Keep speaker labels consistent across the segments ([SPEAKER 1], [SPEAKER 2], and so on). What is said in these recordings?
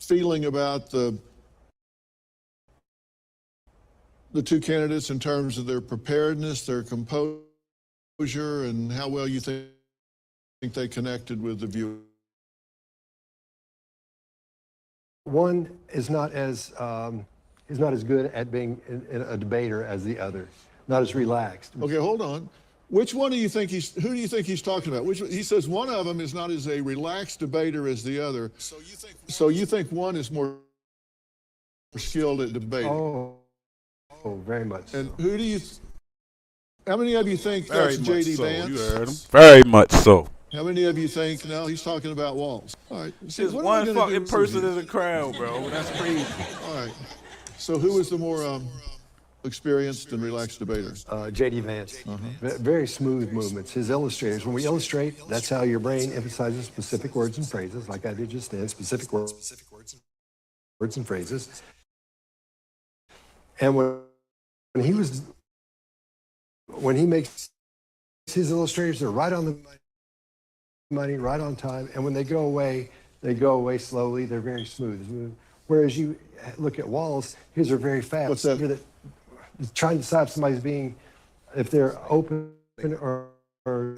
[SPEAKER 1] feeling about the two candidates in terms of their preparedness, their composure, and how well you think they connected with the viewer?
[SPEAKER 2] One is not as good at being a debater as the other, not as relaxed.
[SPEAKER 1] Okay, hold on. Which one do you think who do you think he's talking about? He says one of them is not as a relaxed debater as the other. So you think one is more skilled at debating?
[SPEAKER 2] Oh, very much.
[SPEAKER 1] And
[SPEAKER 2] so.
[SPEAKER 1] who do you? How many of you think that's J.D. Vance?
[SPEAKER 3] You heard him. Very much so.
[SPEAKER 1] How many of you think, no, he's talking about Walls? All right.
[SPEAKER 3] Just one fucking person in the crowd, bro. That's crazy.
[SPEAKER 1] All right. So who was the more experienced and relaxed debater?
[SPEAKER 2] J.D. Vance. Very smooth movements. His illustrators, when we illustrate, that's how your brain emphasizes specific words and phrases, like I did just then, specific words and phrases. And when he makes his illustrators, they're right on the money, right on time, and when they go away slowly. They're very smooth. Whereas you look at Walls, his are very fast.
[SPEAKER 1] What's that?
[SPEAKER 2] Trying to decide if somebody's being, if they're open or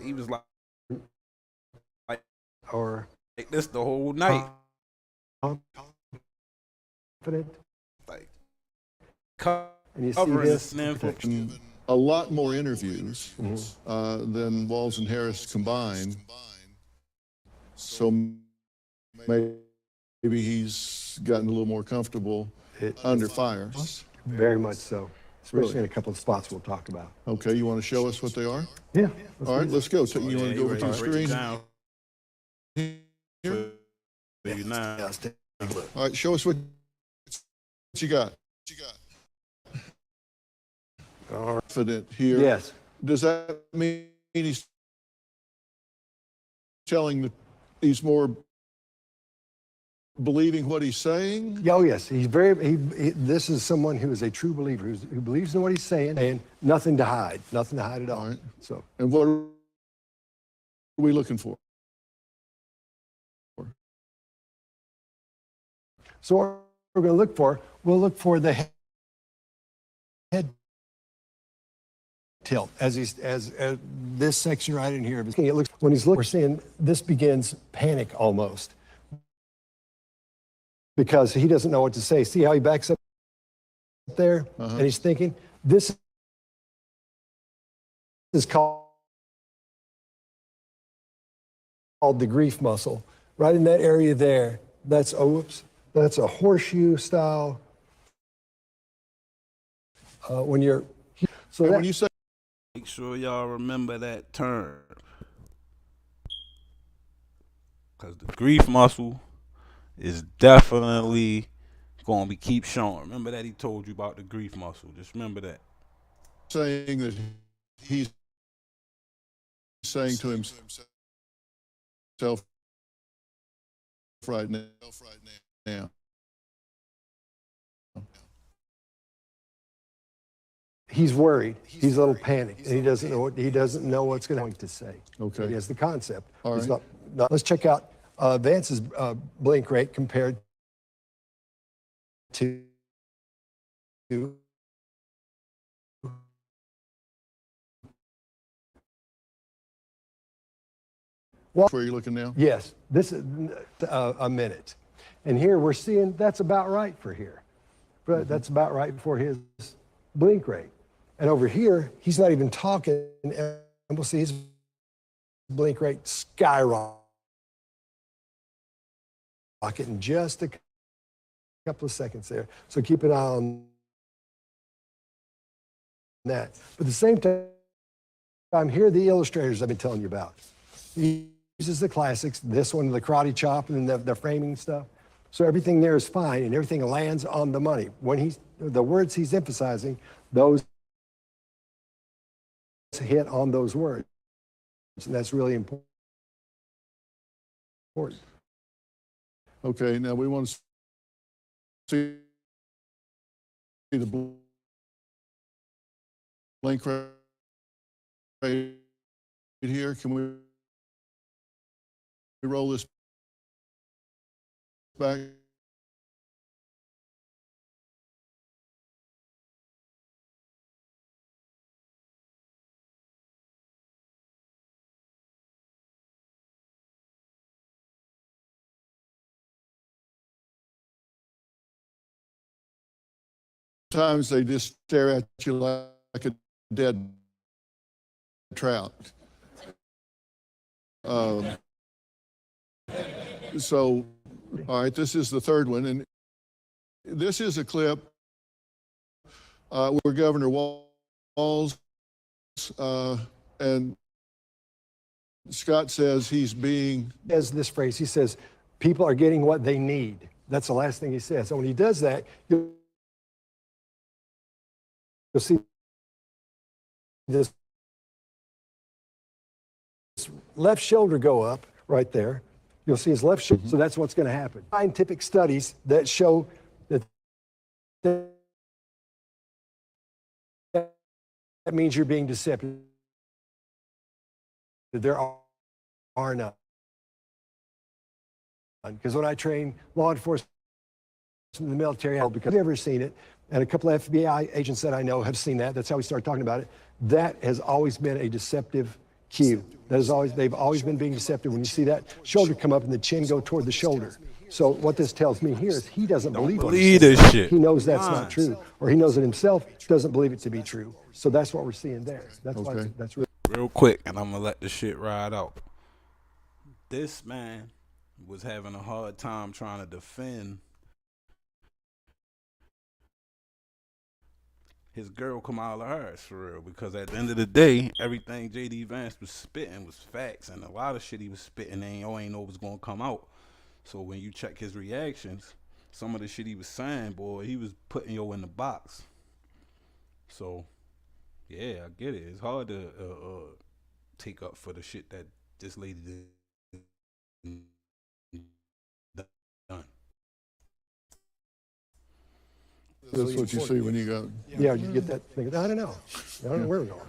[SPEAKER 3] He was like
[SPEAKER 2] or
[SPEAKER 3] this the whole night.
[SPEAKER 2] confident.
[SPEAKER 3] Like
[SPEAKER 2] And you see
[SPEAKER 3] covering
[SPEAKER 2] this.
[SPEAKER 1] A lot more interviews than Walls and Harris combined. So maybe he's gotten a little more comfortable under fire.
[SPEAKER 2] Very much so. Especially in a couple of spots we'll talk about.
[SPEAKER 1] Okay, you want to show us what they are?
[SPEAKER 2] Yeah.
[SPEAKER 1] All right, let's go. So you want to go over to the screen? Here? All right, show us what you got. Confident here.
[SPEAKER 2] Yes.
[SPEAKER 1] Does that mean he's he's more believing what he's saying?
[SPEAKER 2] Oh, yes. This is someone who is a true believer, who believes in what he's saying, and nothing to hide at all.
[SPEAKER 1] All right.
[SPEAKER 2] So,
[SPEAKER 1] And what are we looking for?
[SPEAKER 2] so what we're going to look for, we'll look for the head tilt as this section right in here. It looks, when he's looking, we're seeing this begins panic almost, because he doesn't know what to say. See how he backs up there, and he's thinking. This is called the grief muscle, right in that area there. That's a horseshoe style. When you say,
[SPEAKER 3] Make sure y'all remember that term, because the grief muscle is definitely going to keep showing. Remember that he told you about the grief muscle. Just remember that.
[SPEAKER 1] Saying that he's saying to himself right now.
[SPEAKER 2] he's worried. He's a little panicked, and he doesn't know what's going to say.
[SPEAKER 1] Okay.
[SPEAKER 2] He has the concept.
[SPEAKER 1] All right.
[SPEAKER 2] Let's check out Vance's blink rate compared to
[SPEAKER 1] Where are you looking now?
[SPEAKER 2] Yes, this is a minute. And here we're seeing that's about right for here. But that's about right for his blink rate. And over here, he's not even talking, and we'll see his blink rate skyrocket in just a couple of seconds there. So keep an eye on that. But at the same time, here are the illustrators I've been telling you about. He uses the classics, this one, the karate chop, and then the framing stuff. So everything there is fine, and everything lands on the money. When the words he's emphasizing, those hit on those words, and that's really important.
[SPEAKER 1] Okay, now we want to see the blink rate here. Can we roll this back? sometimes they just stare at you like a dead trout. So, all right, this is the third one, and this is a clip where Governor Walz and Scott says he's being.
[SPEAKER 2] As this phrase, he says, people are getting what they need. That's the last thing he says. And when he does that, you'll see this left shoulder go up right there. You'll see his left shoulder. So that's what's going to happen. Scientific studies that show that that means you're being deceptive. There are none. Because when I train law enforcement in the military, because I've never seen it, and a couple of FBI agents that I know have seen that. That's how we started talking about it. That has always been a deceptive cue. They've always been being deceptive. When you see that shoulder come up and the chin go toward the shoulder. So what this tells me here is he doesn't believe
[SPEAKER 3] this shit.
[SPEAKER 2] He knows that's not true, or he knows it himself, doesn't believe it to be true. So that's what we're seeing there. That's why that's really
[SPEAKER 3] real quick, and I'm gonna let the shit ride out. This man was having a hard time trying to defend his girl Kamala Harris, for real, because at the end of the day, everything J.D. Vance was spitting was facts, and a lot of shit he was spitting ain't know was gonna come out. So when you check his reactions, some of the shit he was saying, boy, he was putting yo in the box. So yeah, I get it. It's hard to take up for the shit that this lady did. Done.
[SPEAKER 1] That's what you see when you go.
[SPEAKER 2] Yeah, you get that thing. I don't know where we're going.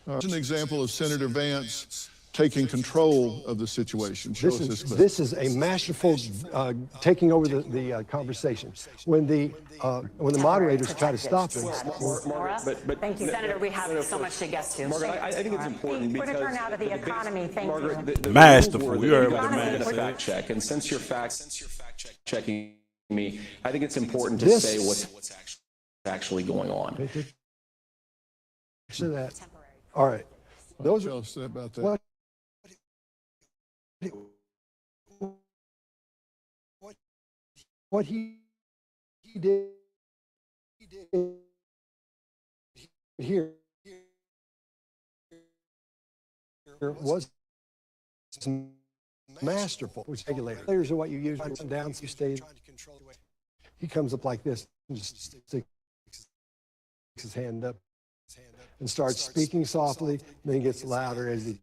[SPEAKER 1] It's an example of Senator Vance taking control of the situation. Show us this clip.
[SPEAKER 2] This is a masterful taking over the conversation. When the moderators try to stop him.
[SPEAKER 4] Thank you, Senator. We have so much to get to.
[SPEAKER 5] Margaret, I think it's important because
[SPEAKER 4] we're going to turn now to the economy. Thank you.
[SPEAKER 5] The
[SPEAKER 3] Masterful. You heard
[SPEAKER 5] what
[SPEAKER 3] what the man said.
[SPEAKER 5] fact check, and since you're fact checking me, I think it's important to say what's actually going on.
[SPEAKER 2] To that. All right. Those
[SPEAKER 1] Tell us about that.
[SPEAKER 2] What he did here was masterful. Which regulators are what you use down. You stay. He comes up like this and just sticks his hand up and starts speaking softly. And then he gets louder as he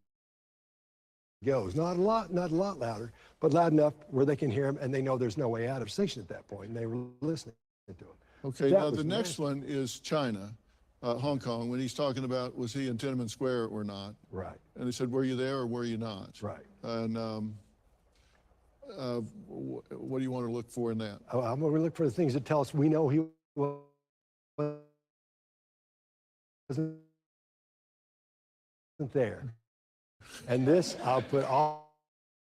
[SPEAKER 2] goes. Not a lot louder, but loud enough where they can hear him and they know there's no way out of station at that point, and they were listening to him.
[SPEAKER 1] Okay, now the next one is China, Hong Kong, when he's talking about was he in Tiananmen Square or not.
[SPEAKER 2] Right.
[SPEAKER 1] And they said, were you there or were you not?
[SPEAKER 2] Right.
[SPEAKER 1] And what do you want to look for in that?
[SPEAKER 2] I'm going to look for the things that tell us we know he wasn't there. And this, I'll put all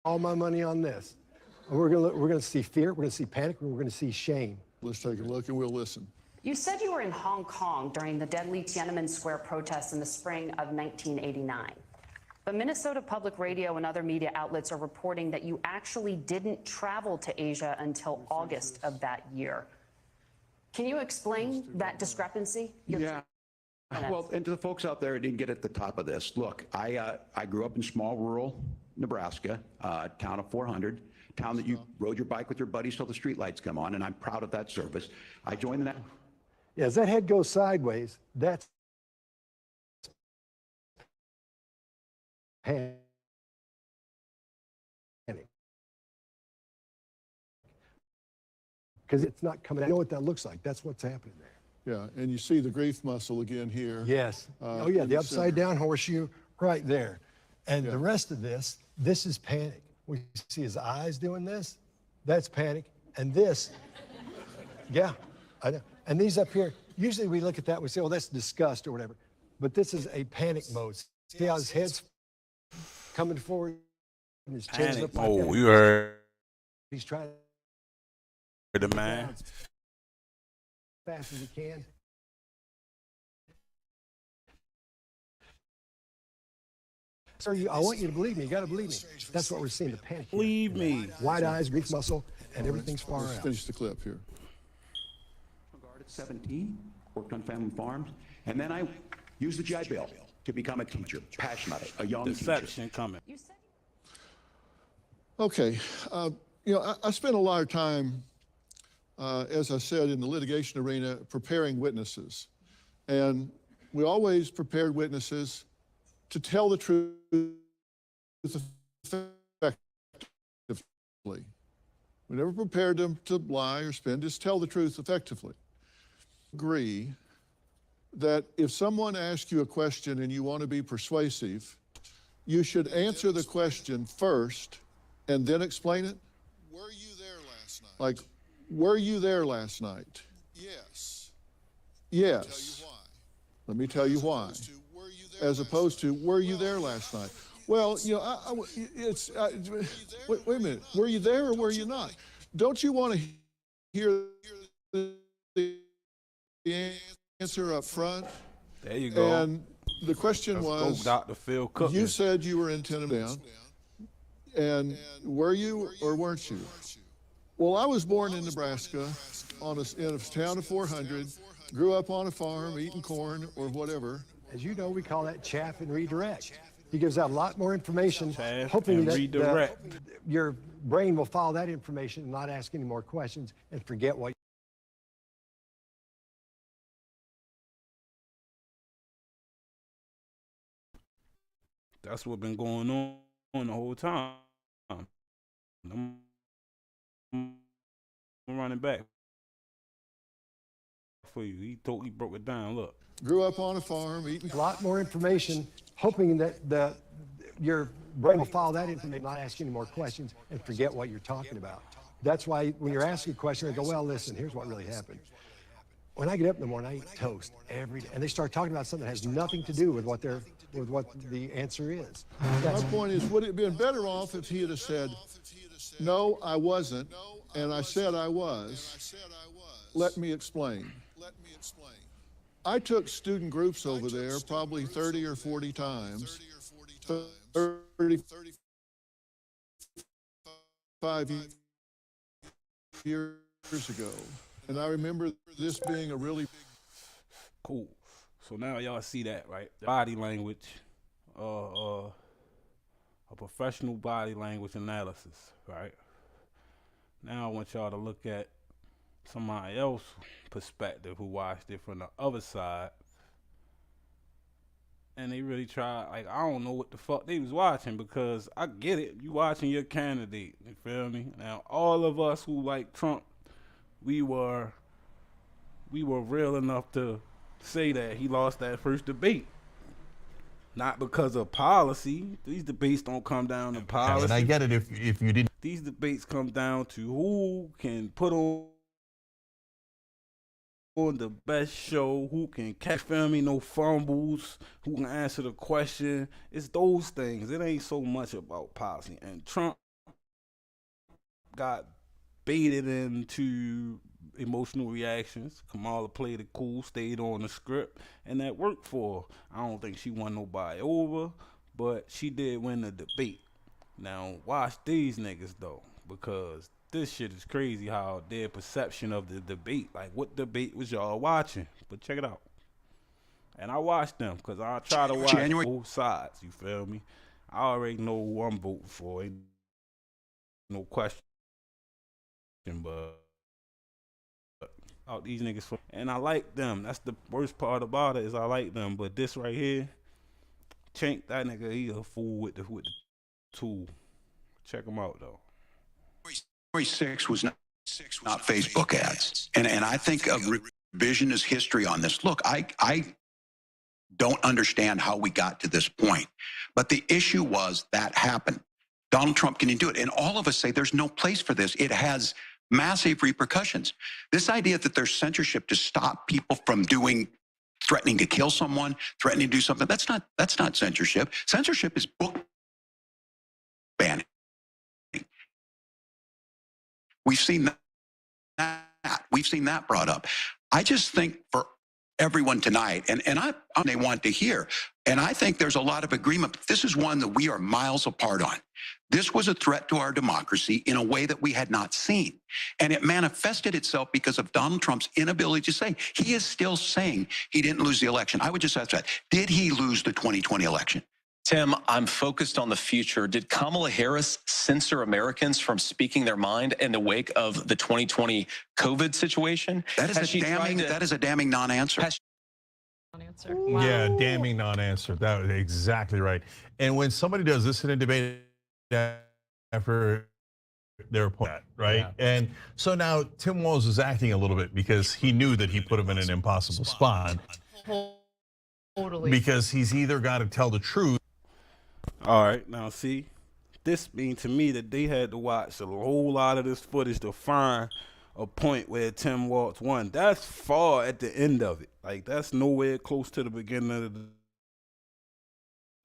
[SPEAKER 2] my money on this. We're going to see fear, we're going to see panic, and we're going to see shame.
[SPEAKER 1] Let's take a look and we'll listen.
[SPEAKER 4] You said you were in Hong Kong during the deadly Tiananmen Square protests in the spring of 1989. But Minnesota Public Radio and other media outlets are reporting that you actually didn't travel to Asia until August of that year. Can you explain that discrepancy?
[SPEAKER 6] Yeah. Well, and to the folks out there who didn't get at the top of this, look, I grew up in small rural Nebraska, town of 400, town that you rode your bike with your buddies till the streetlights come on, and I'm proud of that service. I joined the...
[SPEAKER 2] Yeah, as that head goes sideways, that's panic. Because it's not coming out. You know what that looks like. That's what's happening there.
[SPEAKER 1] Yeah, and you see the grief muscle again here.
[SPEAKER 2] Yes. Oh, yeah, the upside down horseshoe right there. And the rest of this is panic. We see his eyes doing this. That's panic. And this, yeah, I know. And these up here, usually we look at that and we say, oh, that's disgust or whatever. But this is a panic mode. See how his head's coming forward and his chin's up like that.
[SPEAKER 3] Oh, you heard
[SPEAKER 2] He's trying
[SPEAKER 3] the man.
[SPEAKER 2] as fast as he can. Sir, I want you to believe me. You got to believe me. That's what we're seeing, the panic. here.
[SPEAKER 3] Believe me.
[SPEAKER 2] Wide eyes, grease muscle, and everything's far
[SPEAKER 1] Let's
[SPEAKER 2] out.
[SPEAKER 1] finish the clip here.
[SPEAKER 6] Guard at 17, worked on family farms, and then I used the GI Bill to become a teacher, passionate, a young teacher.
[SPEAKER 3] Deception coming.
[SPEAKER 4] You said
[SPEAKER 1] Okay, you know, I spent a lot of time, as I said, in the litigation arena preparing witnesses. And we always prepared witnesses to tell the truth effectively. We never prepared them to lie or spin, just tell the truth effectively. Agree that if someone asks you a question and you want to be persuasive, you should answer the question first and then explain it.
[SPEAKER 7] Were you there last night?
[SPEAKER 1] Like, were you there last night?
[SPEAKER 7] Yes.
[SPEAKER 1] Yes.
[SPEAKER 7] Tell you why.
[SPEAKER 1] Let me tell you why.
[SPEAKER 7] As opposed to, were you there
[SPEAKER 1] As
[SPEAKER 7] last
[SPEAKER 1] opposed to,
[SPEAKER 7] night?
[SPEAKER 1] were you there last night? Well, you know, wait a minute. Were you there or were you not? Don't you want to hear the answer up front?
[SPEAKER 3] There you go.
[SPEAKER 1] And the question
[SPEAKER 3] Let's
[SPEAKER 1] was,
[SPEAKER 3] go, Dr. Phil Cook.
[SPEAKER 1] you said you were in Tennessee, and were you or weren't you? Well, I was born in Nebraska in a town of 400, grew up on a farm, eating corn or whatever.
[SPEAKER 2] As you know, we call that chaff and redirect. He gives out a lot more information,
[SPEAKER 3] Chaff
[SPEAKER 2] hoping
[SPEAKER 3] and
[SPEAKER 2] that
[SPEAKER 3] redirect.
[SPEAKER 2] your brain will follow that information and not ask any more questions and forget what.
[SPEAKER 3] That's what's been going on the whole time. I'm running back for you. He totally broke it down. Look.
[SPEAKER 1] Grew up on a farm, eating
[SPEAKER 2] A lot more information, hoping that your brain will follow that information, not ask any more questions, and forget what you're talking about. That's why when you're asking a question, they go, well, listen, here's what really happened. When I get up in the morning, I eat toast every day, and they start talking about something that has nothing to do with what the answer is.
[SPEAKER 1] My point is, would it have been better off if he had said, no, I wasn't, and I said I was. Let me explain. I took student groups over there probably 30 or 40 times, 35 years ago. And I remember this being a really
[SPEAKER 3] Cool. So now y'all see that, right? Body language, a professional body language analysis, right? Now I want y'all to look at somebody else's perspective who watched it from the other side. And they really tried, like, I don't know what the fuck they was watching, because I get it. You watching your candidate, you feel me? Now, all of us who like Trump, we were real enough to say that he lost that first debate. Not because of policy. These debates don't come down to policy.
[SPEAKER 8] And I get it if you didn't.
[SPEAKER 3] These debates come down to who can put on the best show, who can catch, feel me, no fumbles, who can answer the question. It's those things. It ain't so much about policy. And Trump got baited into emotional reactions. Kamala played it cool, stayed on the script, and that worked for her. I don't think she won nobody over, but she did win the debate. Now, watch these niggas, though, because this shit is crazy how their perception of the debate, like what debate was y'all watching? But check it out. And I watched them because I try to watch both sides, you feel me? I already know who I'm voting for, ain't no question, but out these niggas, and I like them. That's the worst part about it, is I like them. But this right here, Chink, that nigga, he a fool with the tool. Check him out, though.
[SPEAKER 6] January 6th was not Facebook ads. And I think a revisionist history on this. Look, I don't understand how we got to this point. But the issue was that happened. Donald Trump can do it. And all of us say there's no place for this. It has massive repercussions. This idea that there's censorship to stop people from threatening to kill someone, threatening to do something, that's not censorship. Censorship is book banning. We've seen that brought up. I just think for everyone tonight, and they want to hear. And I think there's a lot of agreement. This is one that we are miles apart on. This was a threat to our democracy in a way that we had not seen. And it manifested itself because of Donald Trump's inability to say. He is still saying he didn't lose the election. I would just ask that. Did he lose the 2020 election?
[SPEAKER 5] Tim, I'm focused on the future. Did Kamala Harris censor Americans from speaking their mind in the wake of the 2020 COVID situation?
[SPEAKER 6] That is a damning non-answer.
[SPEAKER 8] Yeah, damning non-answer. That was exactly right. And when somebody does this in a debate after their opponent, right? Yeah. And so now Tim Walz is acting a little bit because he knew that he put him in an impossible spot.
[SPEAKER 9] Totally.
[SPEAKER 8] Because he's either got to tell the truth.
[SPEAKER 3] All right, now see, this means to me that they had to watch a whole lot of this footage to find a point where Tim Walz won. That's far at the end of it. Like, that's nowhere close to the beginning of the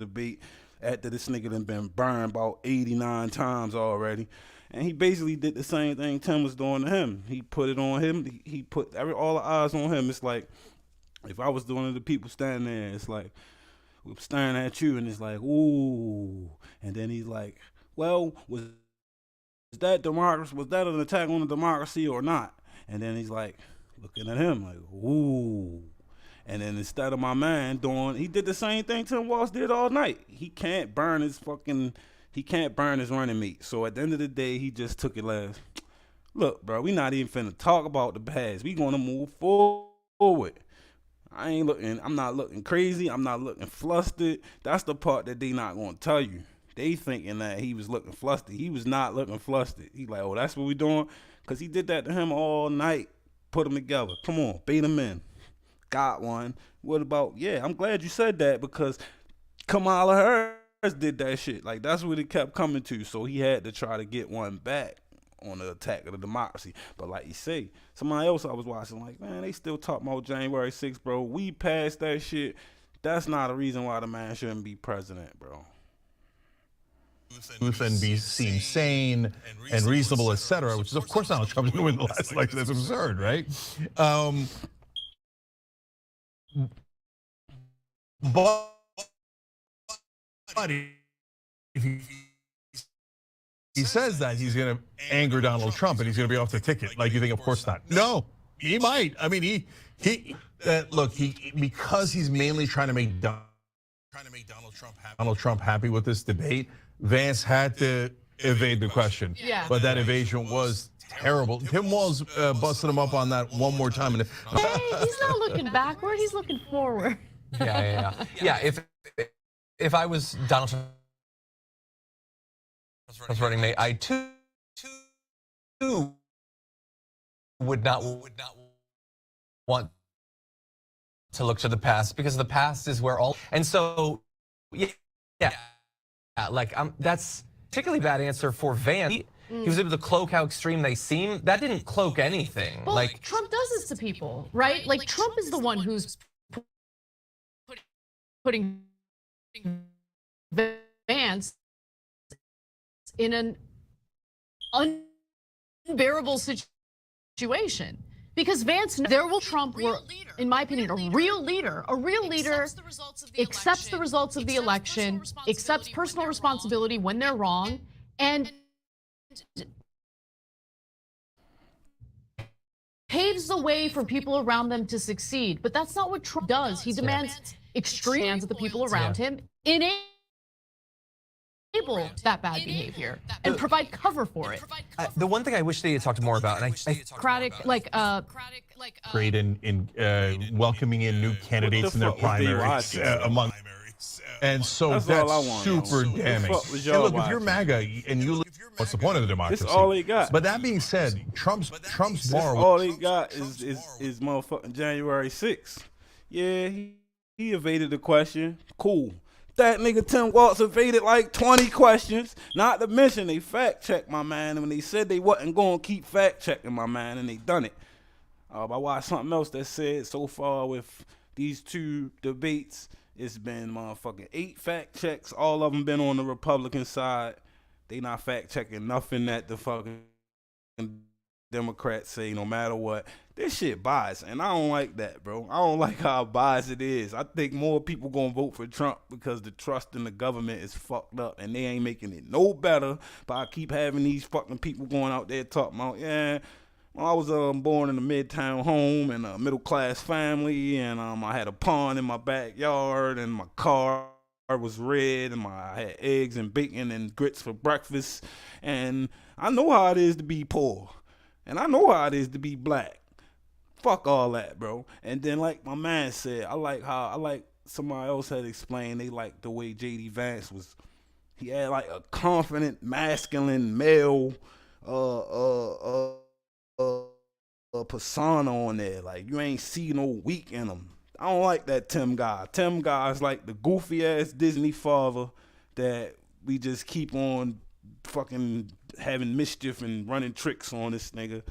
[SPEAKER 3] debate after this nigga done been burned about 89 times already. And he basically did the same thing Tim was doing to him. He put it on him. He put all the eyes on him. It's like, if I was one of the people standing there, it's like, we're staring at you, and it's like, ooh. And then he's like, well, was that democracy? Was that an attack on the democracy or not? And then he's like, looking at him like, ooh. And then instead of my man he did the same thing Tim Walz did all night. He can't burn his running mate. So at the end of the day, he just took it last. Look, bro, we not even finna talk about the past. We gonna move forward. I'm not looking crazy. I'm not looking flustered. That's the part that they not gonna tell you. They thinking that he was looking flustered. He was not looking flustered. He like, oh, that's what we doing? Because he did that to him all night. Put them together. Come on, bait him in. Got one. What about, yeah, I'm glad you said that because Kamala Harris did that shit. Like, that's what it kept coming to. So he had to try to get one back on the attack of the democracy. But like you say, somebody else I was watching, like, man, they still talking about January 6th, bro. We passed that shit. That's not a reason why the man shouldn't be president, bro.
[SPEAKER 8] And be seen sane and reasonable, etc., which is of course Donald Trump didn't win the last election. That's absurd, right? But if he says that he's going to anger Donald Trump and he's going to be off the ticket, like you think, of course not. No, he might. I mean, because he's mainly trying to make Donald Trump happy with this debate. Vance had to evade the question, but that evasion was terrible. Tim Walz busted him up on that one more time.
[SPEAKER 9] Hey, he's not looking backward. He's looking forward.
[SPEAKER 10] Yeah. If I was Donald Trump's running mate, I too would not want to look to the past because the past is where all. And so, like that's particularly bad answer for Vance. He was able to cloak how extreme they seem. That didn't cloak anything.
[SPEAKER 9] Well,
[SPEAKER 10] like
[SPEAKER 9] Trump does this to people, right? Like Trump is the one who's putting Vance in an unbearable situation. Because Vance, there will Trump were, in my opinion, a real leader accepts the results of the election, accepts personal responsibility when they're wrong, and paves the way for people around them to succeed. But that's not what Trump does. He demands extreme hands of the people around him, enable that bad behavior, and provide cover for it.
[SPEAKER 10] The one thing I wish they had talked more about, and
[SPEAKER 8] great in welcoming in new candidates in their primaries among. And so that's super damning. And look, if you're MAGA and you look, what's the point of the democracy?
[SPEAKER 3] That's all they got.
[SPEAKER 8] But that being said, Trump's bar.
[SPEAKER 3] All they got is motherfucking January 6th. Yeah, he evaded the question. Cool. That nigga Tim Walz evaded like 20 questions. Not to mention they fact checked my man when they said they wasn't going to keep fact checking my man, and they done it. I watched something else that said so far with these two debates, it's been motherfucking 8 fact checks. All of them been on the Republican side. They not fact checking nothing that the fucking Democrats say, no matter what. This shit biased, and I don't like that, bro. I don't like how biased it is. I think more people gonna vote for Trump because the trust in the government is fucked up, and they ain't making it no better. But I keep having these fucking people going out there talking about, yeah, I was born in a midtown home and a middle class family, and I had a pond in my backyard, and my car was red, and I had eggs and bacon and grits for breakfast, and I know how it is to be poor, and I know how it is to be black. Fuck all that, bro. And then, like my man said, I like somebody else had explained, they like the way JD Vance was. He had like a confident, masculine male persona on there. Like, you ain't see no weak in him. I don't like that Tim guy. Tim guy is like the goofy ass Disney father that we just keep on fucking having mischief and running tricks on this nigga.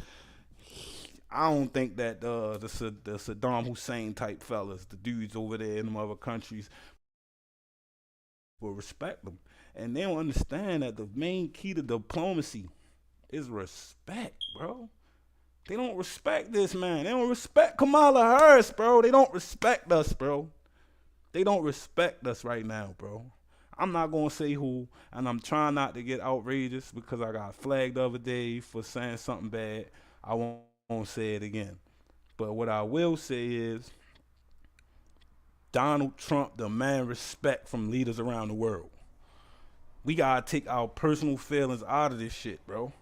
[SPEAKER 3] I don't think that the Saddam Hussein type fellas, the dudes over there in them other countries, will respect them. And they don't understand that the main key to diplomacy is respect, bro. They don't respect this man. They don't respect Kamala Harris, bro. They don't respect us, bro. They don't respect us right now, bro. I'm not going to say who, and I'm trying not to get outrageous because I got flagged the other day for saying something bad. I won't say it again. But what I will say is Donald Trump demand respect from leaders around the world. We got to take our personal feelings out of this shit, bro.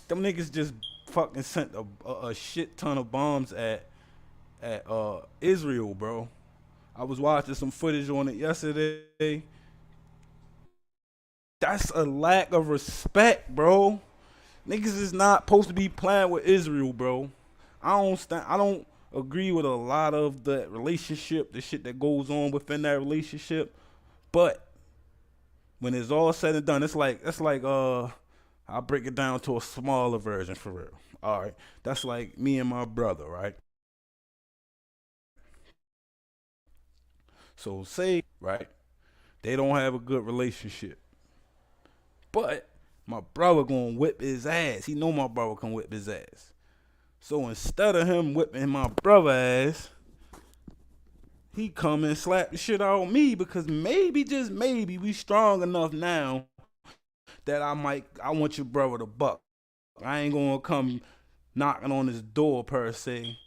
[SPEAKER 3] Them niggas just fucking sent a shit ton of bombs at Israel, bro. I was watching some footage on it yesterday. That's a lack of respect, bro. Niggas is not supposed to be playing with Israel, bro. I don't agree with a lot of the relationship, the shit that goes on within that relationship. But when it's all said and done, it's like I'll break it down to a smaller version for real. All right. That's like me and my brother, right? So say, right, they don't have a good relationship. But my brother gonna whip his ass. He know my brother can whip his ass. So instead of him whipping my brother ass, he come and slap the shit out of me because maybe, just maybe, we strong enough now that I want your brother to buck. I ain't gonna come knocking on his door per se,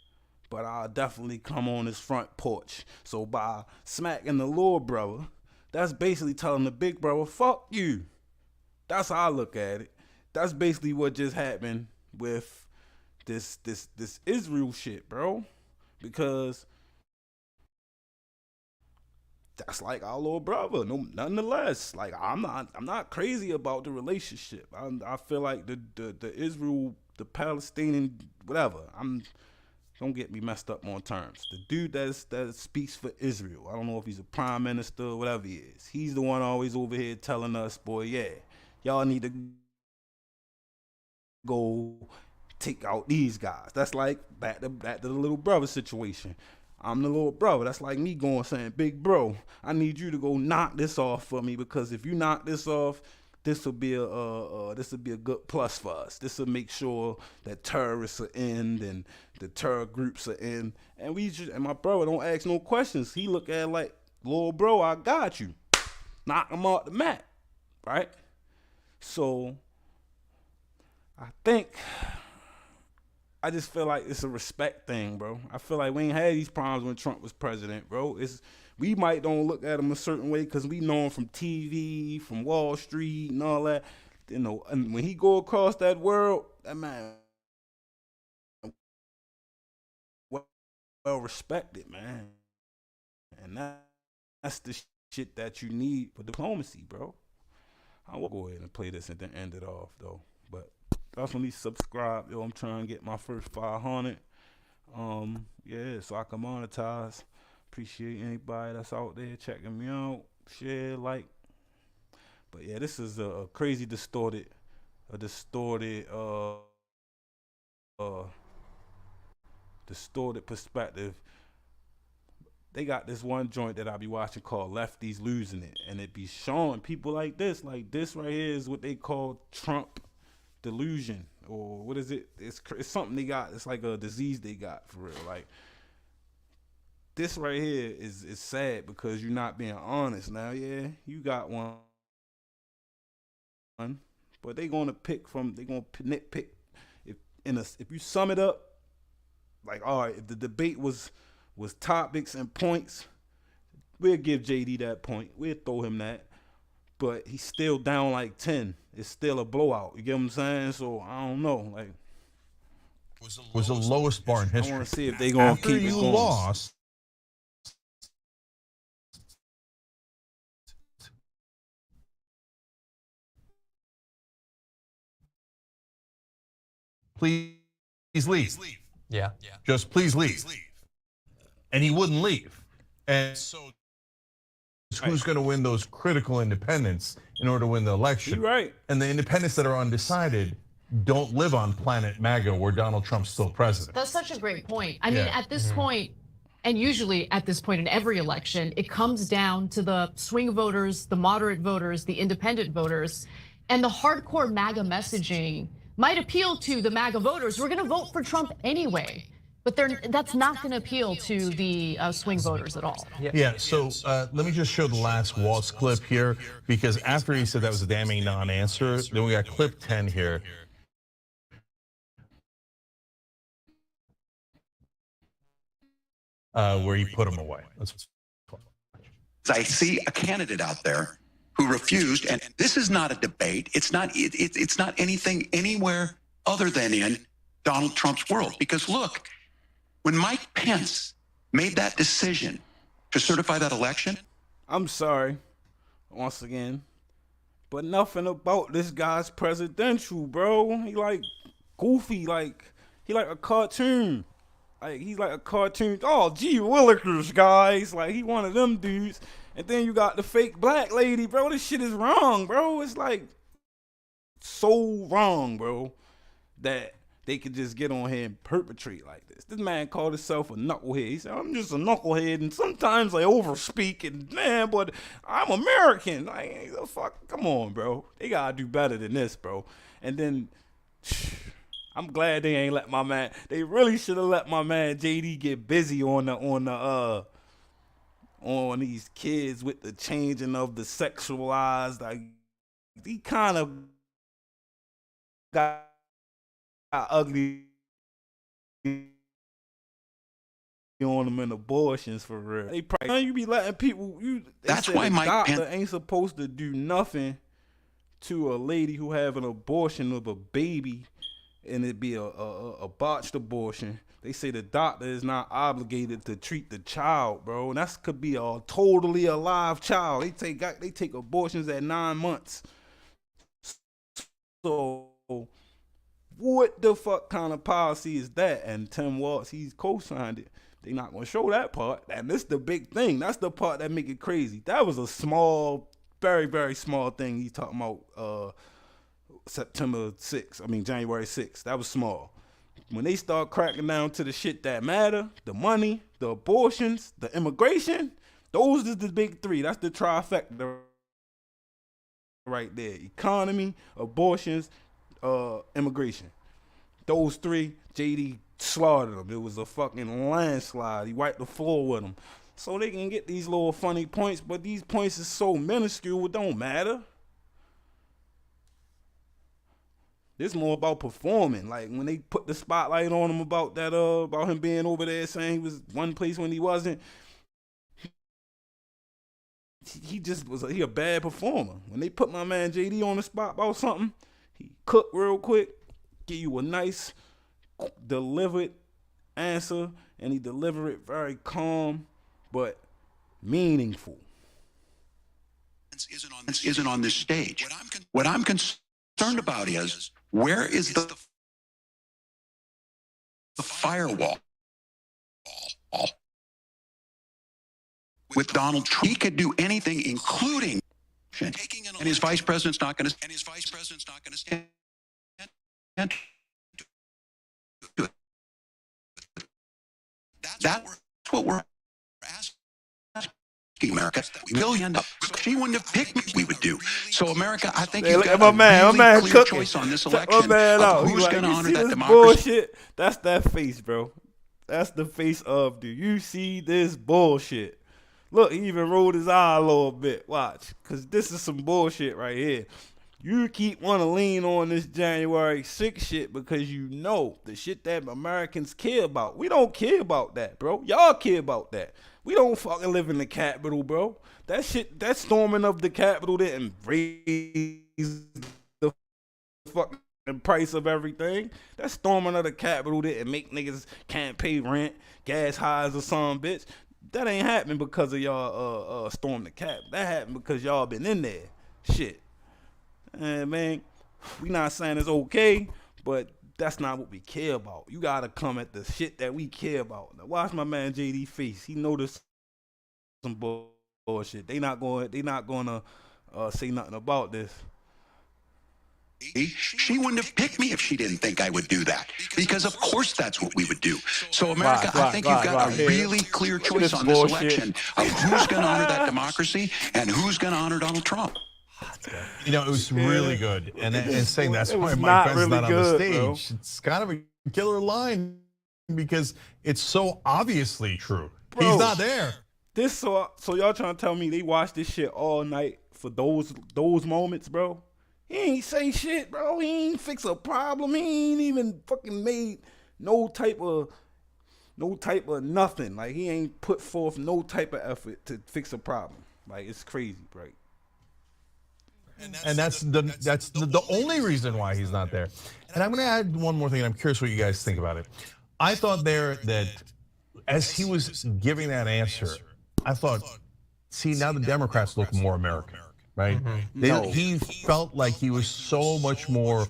[SPEAKER 3] but I'll definitely come on his front porch. So by smacking the little brother, that's basically telling the big brother, fuck you. That's how I look at it. That's basically what just happened with this Israel shit, bro. Because that's like our little brother. No, nonetheless, like I'm not crazy about the relationship. I feel like the Israel, the Palestinian, whatever. Don't get me messed up on terms. The dude that speaks for Israel. I don't know if he's a prime minister or whatever he is. He's the one always over here telling us, boy, yeah, y'all need to go take out these guys. That's like back to the little brother situation. I'm the little brother. That's like me going saying, big bro, I need you to go knock this off for me, because if you knock this off, this will be a good plus for us. This will make sure that terrorists are in and the terror groups are in. And my brother don't ask no questions. He look at it like, little bro, I got you. Knock him off the mat, right? So I just feel like it's a respect thing, bro. I feel like we ain't had these problems when Trump was president, bro. We might don't look at him a certain way because we know him from TV, from Wall Street and all that. You know, and when he go across that world, that man well respected, man. And that's the shit that you need for diplomacy, bro. I will go ahead and play this and then end it off, though. But definitely subscribe, yo. I'm trying to get my first 500. Yeah, so I can monetize. Appreciate anybody that's out there checking me out. Share, like. But yeah, this is a crazy distorted perspective. They got this one joint that I be watching called Lefties Losing It, and it be showing people like this right here is what they call Trump delusion or what is it? It's something they got. It's like a disease they got for real. Like this right here is sad because you're not being honest. Now, yeah, you got one, but they gonna nitpick. If you sum it up, like all right, if the debate was topics and points, we'll give JD that point. We'll throw him that. But he's still down like 10. It's still a blowout. You get what I'm saying? So I don't know. Like,
[SPEAKER 8] was the lowest bar in
[SPEAKER 3] I
[SPEAKER 8] history.
[SPEAKER 3] want to see if they gonna
[SPEAKER 8] After
[SPEAKER 3] keep it
[SPEAKER 8] you
[SPEAKER 3] going.
[SPEAKER 8] lost, please leave.
[SPEAKER 10] Yeah.
[SPEAKER 8] Just please leave. And he wouldn't leave. And so who's going to win those critical independents in order to win the election?
[SPEAKER 3] You're right.
[SPEAKER 8] And the independents that are undecided don't live on planet MAGA where Donald Trump's still president.
[SPEAKER 9] That's such a great point. I mean,
[SPEAKER 8] Yeah.
[SPEAKER 9] at this point, and usually at this point in every election, it comes down to the swing voters, the moderate voters, the independent voters, and the hardcore MAGA messaging might appeal to the MAGA voters. We're going to vote for Trump anyway, but that's not going to appeal to the swing voters at all.
[SPEAKER 8] Yeah, so let me just show the last Waltz clip here, because after he said that was a damning non-answer, then we got clip 10 here. Where he put him away.
[SPEAKER 6] I see a candidate out there who refused, and this is not a debate. It's not anything anywhere other than in Donald Trump's world. Because look, when Mike Pence made that decision to certify that election,
[SPEAKER 3] I'm sorry, once again, but nothing about this guy's presidential, bro. He like goofy, he like a cartoon. Like he's like a cartoon. Oh, gee willikers, guys. Like he one of them dudes. And then you got the fake black lady, bro. This shit is wrong, bro. It's like so wrong, bro, that they could just get on here and perpetrate like this. This man called himself a knucklehead. He said, I'm just a knucklehead, and sometimes I overspeak, and man, but I'm American. Like, fuck, come on, bro. They gotta do better than this, bro. And then I'm glad they ain't let my man. They really should have let my man JD get busy on these kids with the changing of the sexualized. Like he kind of got ugly on them in abortions for real. They probably you be letting people.
[SPEAKER 6] That's why Mike
[SPEAKER 3] doctor
[SPEAKER 6] Pence
[SPEAKER 3] ain't supposed to do nothing to a lady who have an abortion of a baby, and it be a botched abortion. They say the doctor is not obligated to treat the child, bro. And that could be a totally alive child. They take abortions at 9 months. So what the fuck kind of policy is that? And Tim Walz, he's co-signed it. They not gonna show that part. And this the big thing. That's the part that make it crazy. That was a small, very, very small thing he's talking about January 6th. That was small. When they start cracking down to the shit that matter, the money, the abortions, the immigration, those is the big three. That's the trifecta right there. Economy, abortions, immigration. Those three, JD slaughtered them. It was a fucking landslide. He wiped the floor with them. So they can get these little funny points, but these points is so minuscule, it don't matter. This more about performing. Like when they put the spotlight on him about that, about him being over there saying he was one place when he wasn't. He just was he a bad performer. When they put my man JD on the spot about something, he cook real quick, give you a nice delivered answer, and he deliver it very calm but meaningful.
[SPEAKER 6] isn't on this stage. What I'm concerned about is where is the firewall with Donald Trump? He could do anything, including, and his vice president's not going to stand. That's what we're asking America, we'll end up. She wouldn't have picked me, we would do. So, America, I think
[SPEAKER 3] Hey,
[SPEAKER 6] you've
[SPEAKER 3] look
[SPEAKER 6] got
[SPEAKER 3] at my
[SPEAKER 6] a
[SPEAKER 3] man. My
[SPEAKER 6] really
[SPEAKER 3] man
[SPEAKER 6] clear
[SPEAKER 3] cooking.
[SPEAKER 6] choice on this
[SPEAKER 3] Check my
[SPEAKER 6] election
[SPEAKER 3] man out.
[SPEAKER 6] of
[SPEAKER 3] He
[SPEAKER 6] who's
[SPEAKER 3] like,
[SPEAKER 6] going to
[SPEAKER 3] you
[SPEAKER 6] honor
[SPEAKER 3] see
[SPEAKER 6] that
[SPEAKER 3] this
[SPEAKER 6] democracy.
[SPEAKER 3] bullshit? That's that face, bro. That's the face of, do you see this bullshit? Look, he even rolled his eye a little bit. Watch, because this is some bullshit right here. You keep want to lean on this January 6th shit because you know the shit that Americans care about. We don't care about that, bro. Y'all care about that. We don't fucking live in the Capitol, bro. That shit, that storming of the Capitol didn't raise the fucking price of everything. That storming of the Capitol didn't make niggas can't pay rent, gas highs or some bitch. That ain't happening because of y'all storm the Cap. That happened because y'all been in there. Shit. And man, we not saying it's okay, but that's not what we care about. You gotta come at the shit that we care about. Now watch my man JD face. He noticed some bullshit. They not gonna say nothing about this.
[SPEAKER 6] She wouldn't have picked me if she didn't think I would do that. Because of course that's what we would do. So America, I think you've got a really clear choice on this election of who's going to honor that democracy and who's going to honor Donald Trump.
[SPEAKER 8] You know, it was really good. And saying that's why
[SPEAKER 3] was
[SPEAKER 8] Mike
[SPEAKER 3] not
[SPEAKER 8] Pence's
[SPEAKER 3] really
[SPEAKER 8] not on the
[SPEAKER 3] good,
[SPEAKER 8] stage.
[SPEAKER 3] bro.
[SPEAKER 8] It's kind of a killer line because it's so obviously true.
[SPEAKER 3] Bro,
[SPEAKER 8] He's not there.
[SPEAKER 3] This so y'all trying to tell me they watched this shit all night for those moments, bro? He ain't say shit, bro. He ain't fix a problem. He ain't even fucking made no type of nothing. Like he ain't put forth no type of effort to fix a problem. Like it's crazy, right?
[SPEAKER 8] And that's the only reason why he's not there. And I'm going to add one more thing, and I'm curious what you guys think about it. I thought there that as he was giving that answer, I thought, see, now the Democrats look more American, right? He felt like he was so much more,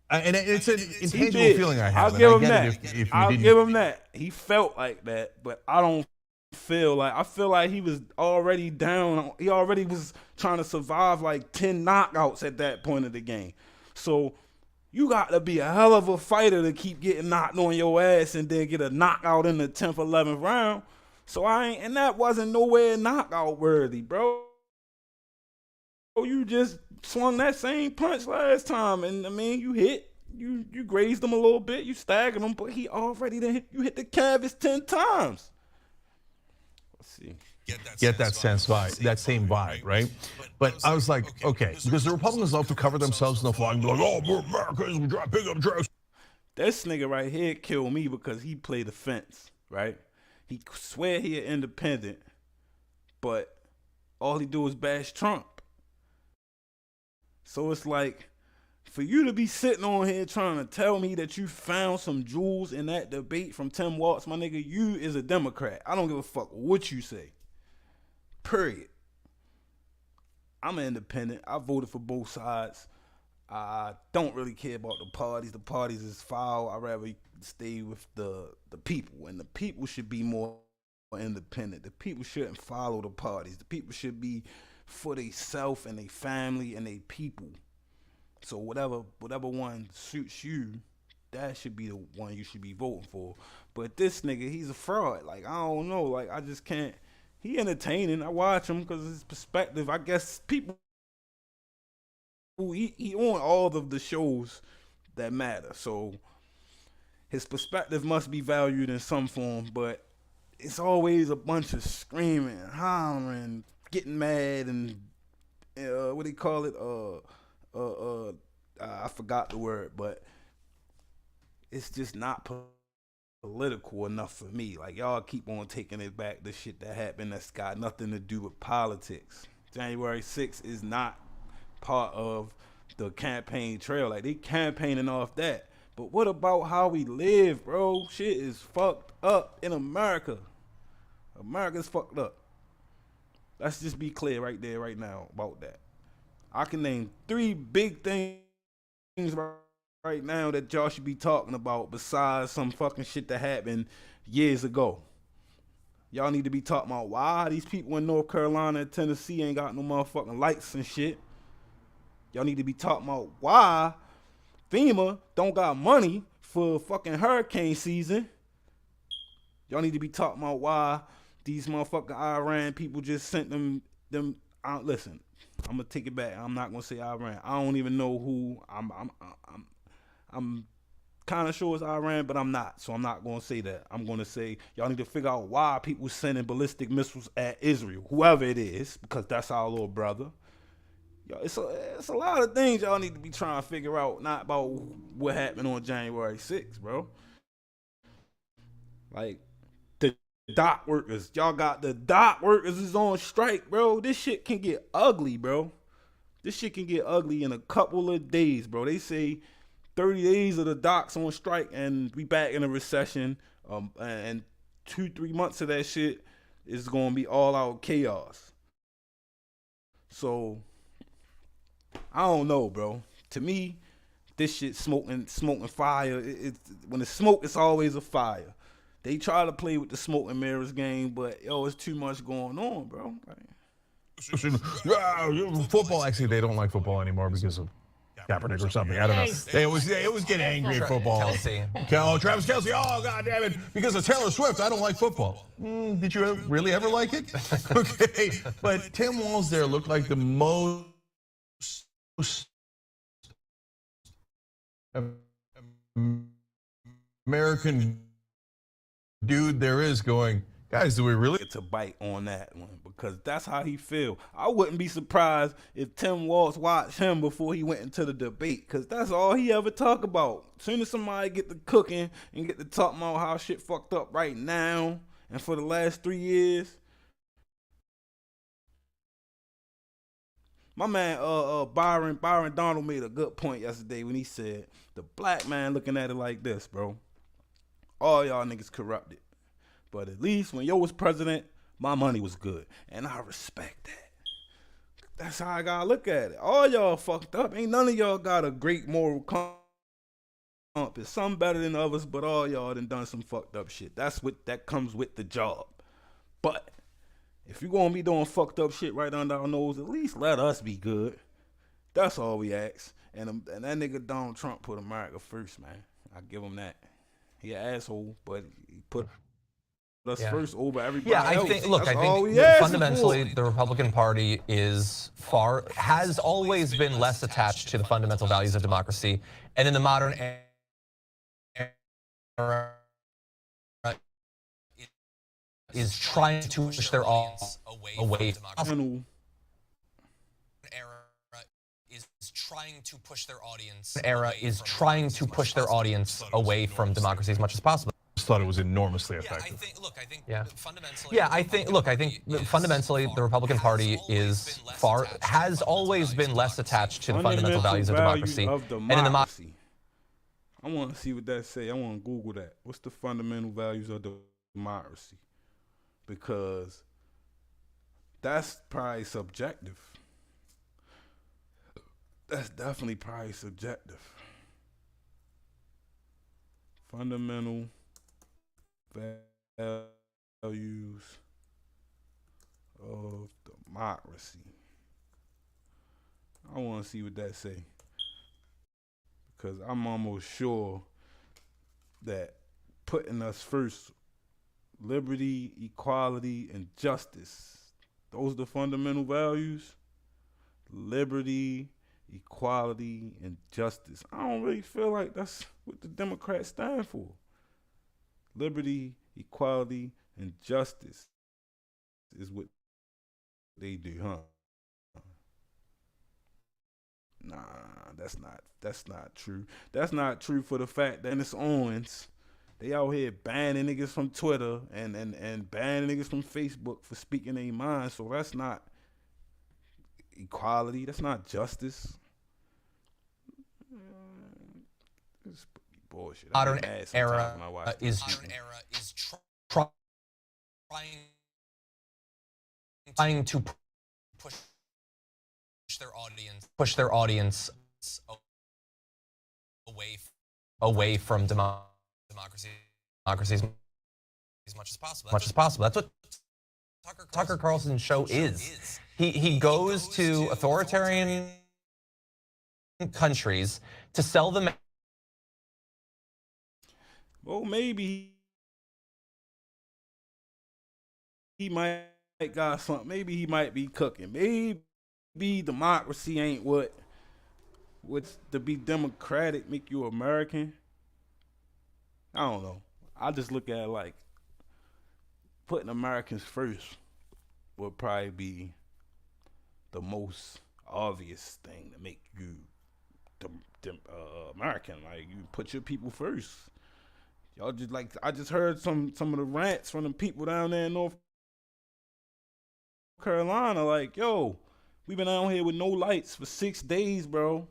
[SPEAKER 8] and it's an intangible feeling I have.
[SPEAKER 3] I'll give him that.
[SPEAKER 8] I'll
[SPEAKER 3] give him that. He felt like that, but I don't feel like he was already down. He already was trying to survive like 10 knockouts at that point of the game. So you got to be a hell of a fighter to keep getting knocked on your ass and then get a knockout in the 10th, 11th round. So and that wasn't nowhere knockout worthy, bro. You just swung that same punch last time, and I mean, you grazed him a little bit, you staggered him, but he already you hit the canvas 10 times. Let's see.
[SPEAKER 8] Get that sense vibe, that same vibe, right? But I was like, okay, because the Republicans love to cover themselves in the flag and be like, oh, we're Americans, we drive pickup trucks.
[SPEAKER 3] This nigga right here killed me because he played the fence, right? He swear he an independent, but all he do is bash Trump. So it's like, for you to be sitting on here trying to tell me that you found some jewels in that debate from Tim Walz, my nigga, you is a Democrat. I don't give a fuck what you say. Period. I'm an independent. I voted for both sides. I don't really care about the parties. The parties is foul. I'd rather stay with the people. And the people should be more independent. The people shouldn't follow the parties. The people should be for themselves and their family and their people. So whatever one suits you, that should be the one you should be voting for. But this nigga, he's a fraud. Like, I don't know. Like, I just can't. He entertaining. I watch him because his perspective. I guess people, he on all of the shows that matter. So his perspective must be valued in some form. But it's always a bunch of screaming, hollering, getting mad, and what do you call it? I forgot the word, but it's just not political enough for me. Like, y'all keep on taking it back to shit that happened that's got nothing to do with politics. January 6th is not part of the campaign trail. Like, they campaigning off that. But what about how we live, bro? Shit is fucked up in America. America's fucked up. Let's just be clear right there, right now about that. I can name 3 big things right now that y'all should be talking about besides some fucking shit that happened years ago. Y'all need to be talking about why these people in North Carolina and Tennessee ain't got no motherfucking lights and shit. Y'all need to be talking about why FEMA don't got money for fucking hurricane season. Y'all need to be talking about why these motherfucking Iran people just sent them. Listen, I'm gonna take it back. I'm not gonna say Iran. I don't even know who. I'm kind of sure it's Iran, but I'm not. So I'm not gonna say that. I'm gonna say y'all need to figure out why people sending ballistic missiles at Israel, whoever it is, because that's our little brother. Yo, it's a lot of things y'all need to be trying to figure out, not about what happened on January 6th, bro. Like, the dock workers, y'all got the dock workers is on strike, bro. This shit can get ugly, bro. This shit can get ugly in a couple of days, bro. They say 30 days of the docks on strike and we back in a recession. And 2-3 months of that shit is gonna be all out chaos. So I don't know, bro. To me, this shit smoking fire. When it's smoke, it's always a fire. They try to play with the smoke and mirrors game, but yo, it's too much going on, bro.
[SPEAKER 8] Football, actually, they don't like football anymore because of Kaepernick or something. I don't know. They always get angry at football. Travis Kelce, oh, God damn it. Because of Taylor Swift, I don't like football. Did you really ever like it? Okay. But Tim Walz there looked like the most American dude there is going, guys, do we really
[SPEAKER 3] get to bite on that one? Because that's how he feel. I wouldn't be surprised if Tim Walz watched him before he went into the debate, because that's all he ever talk about. As soon as somebody get to cooking and get to talking about how shit fucked up right now and for the last 3 years. My man Byron Donald made a good point yesterday when he said the black man looking at it like this, bro. All y'all niggas corrupted. But at least when yo was president, my money was good. And I respect that. That's how I gotta look at it. All y'all fucked up. Ain't none of y'all got a great moral compass. Some better than others, but all y'all done some fucked up shit. That comes with the job. But if you gonna be doing fucked up shit right under our nose, at least let us be good. That's all we ask. And that nigga Donald Trump put America first, man. I give him that. He an asshole, but he put us first over everybody else.
[SPEAKER 10] I think fundamentally the Republican Party has always been less attached to the fundamental values of democracy, and in the modern era is trying to push their audience away from away from democracy as much as possible.
[SPEAKER 8] I thought it was enormously effective.
[SPEAKER 10] Fundamentally the Republican Party has always been less attached to the fundamental values of democracy. And in the
[SPEAKER 3] I want to see what that say. I want to Google that. What's the fundamental values of democracy? Because that's probably subjective. That's definitely probably subjective. Fundamental values of democracy. I want to see what that say. Because I'm almost sure that putting us first, liberty, equality, and justice, those are the fundamental values. Liberty, equality, and justice. I don't really feel like that's what the Democrats stand for. Liberty, equality, and justice is what they do, huh? Nah, that's not true. That's not true for the fact that it's Owens. They out here banning niggas from Twitter and banning niggas from Facebook for speaking their mind. So that's not equality. That's not justice. It's bullshit.
[SPEAKER 10] Modern era is trying to push their audience away from democracy as much as possible. That's what Tucker Carlson's show is. He goes to authoritarian countries to sell them.
[SPEAKER 3] Well, maybe might got something. Maybe he might be cooking. Maybe democracy ain't what's to be democratic make you American. I don't know. I just look at it like putting Americans first would probably be the most obvious thing to make you American. Like you put your people first. Y'all just like I just heard some of the rants from the people down there in North Carolina. Like, yo, we've been out here with no lights for 6 days, bro.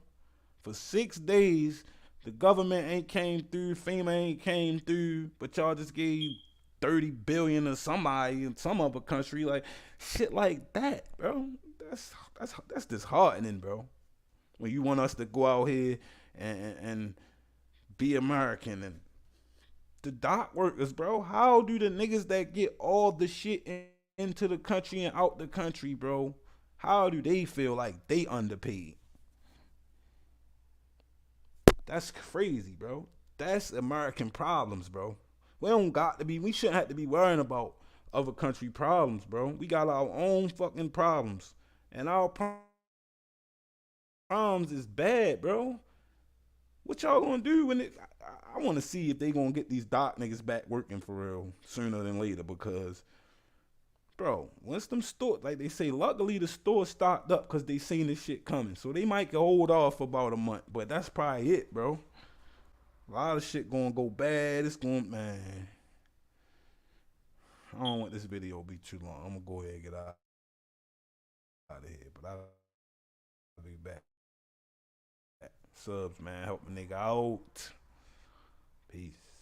[SPEAKER 3] For 6 days, the government ain't came through, FEMA ain't came through, but y'all just gave 30 billion to somebody in some other country, like shit like that, bro. That's disheartening, bro. When you want us to go out here and be American and the dock workers, bro. How do the niggas that get all the shit into the country and out the country, bro? How do they feel like they underpaid? That's crazy, bro. That's American problems, bro. We shouldn't have to be worrying about other country problems, bro. We got our own fucking problems. And our problems is bad, bro. What y'all gonna do when it? I want to see if they gonna get these dock niggas back working for real sooner than later because, bro, once them stores, like they say, luckily the store stocked up because they seen this shit coming. So they might hold off about a month, but that's probably it, bro. A lot of shit gonna go bad. It's going, man. I don't want this video to be too long. I'm gonna go ahead and get out of here, but I'll be back. Subs, man, help a nigga out. Peace.